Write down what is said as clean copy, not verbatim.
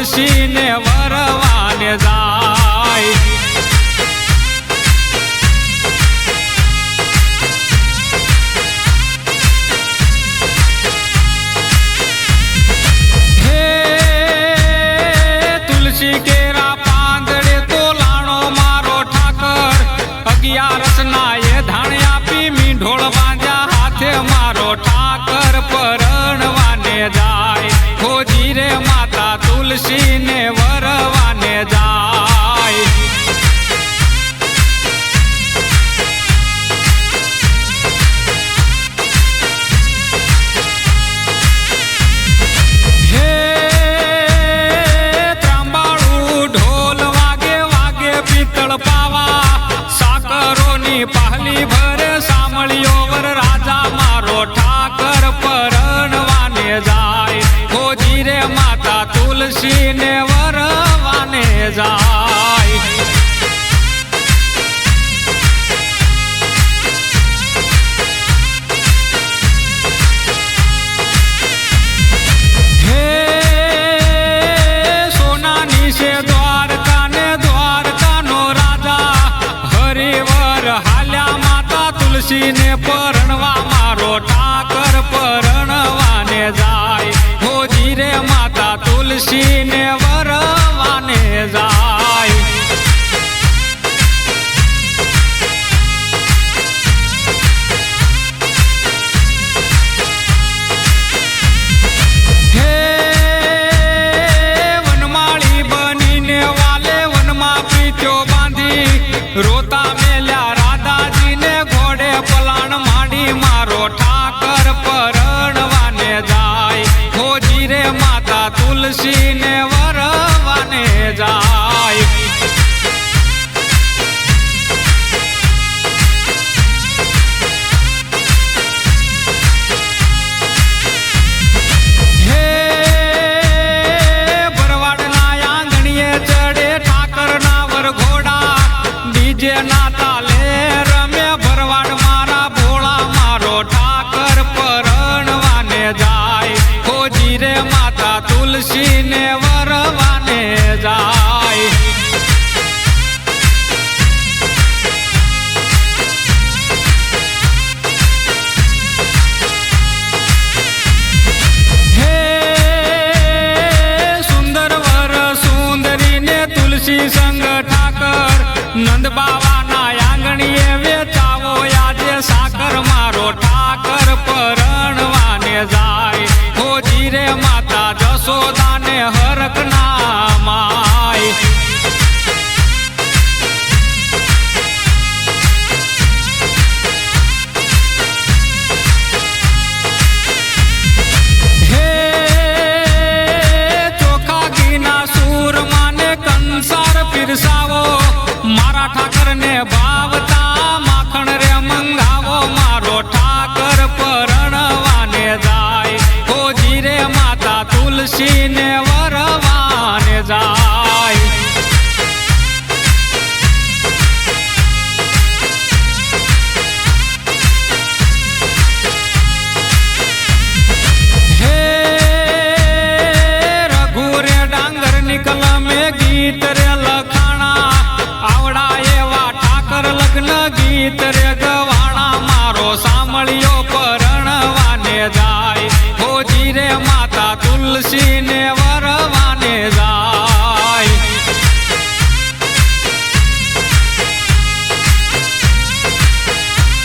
તુલસી ને વરવાને જાય। तुलसी केरा पांदड़े तो लाणो मारो ठाकर, 11 ना ये धाणिया पी मींढोळ बांध्या हाथे मारो ठाकर परણવાને જાય। खोजी रे माता तुलसी ने वरवाने જાય। पहली भरे सामळियो वर राजा मारो ठाकर परણવાને જાય। खोजी रे माता तुलसी ने वरवाने જાય। हे सोनानी से द्वारका ने द्वारका नो राजा हरिवर हाल्या माता तुलसी ने परણવા मारो ठाकर परણવાને જાય। खोजी रे माता तुलसी ने वरवाने જાય। हे वनमाળી बनीने वाले वनमा पीत्यो बांधी रोता मेल्या राधाजी ने घोड़े पलाण माड़ी मारो ठाकर परणवाने જાય। खोजी रे माता तुलसी ने वरवाने જાય। हे बरवाडना आंगणीए चढ़े ठाकर ना वर घोड़ा, डीजे ना ताले रमे भरवाड मारा भोळा मारो ठाकर परણવાને જાય। खोजी रे माता तुलसी ने वरवाने જાય। हे सुंदर वर सुंदरी ने तुलसी संग ठाकर नंद बाबा ना आंगणीए वेचावो आजे साकर मारो ठाकर परણવાને જાય। खोजी रे माता जसोदा ने हरक ना माय। हे चोखा घीना सूर माने कंसार पिरसावो मारा ठाकर ने भावता माखण रे मंगावो मारो ठाकर परણવાને જાય। खोजी रे माता तुलसी ने वरवाने જાય। हे रघु रे डांगर निकल में गीत रे लखाणा, आवड़ा एवा ठाकर लग्न गीत रे गवाणा मारो सामळियो परણવાને જાય। खोजी रे माता तुलसी ने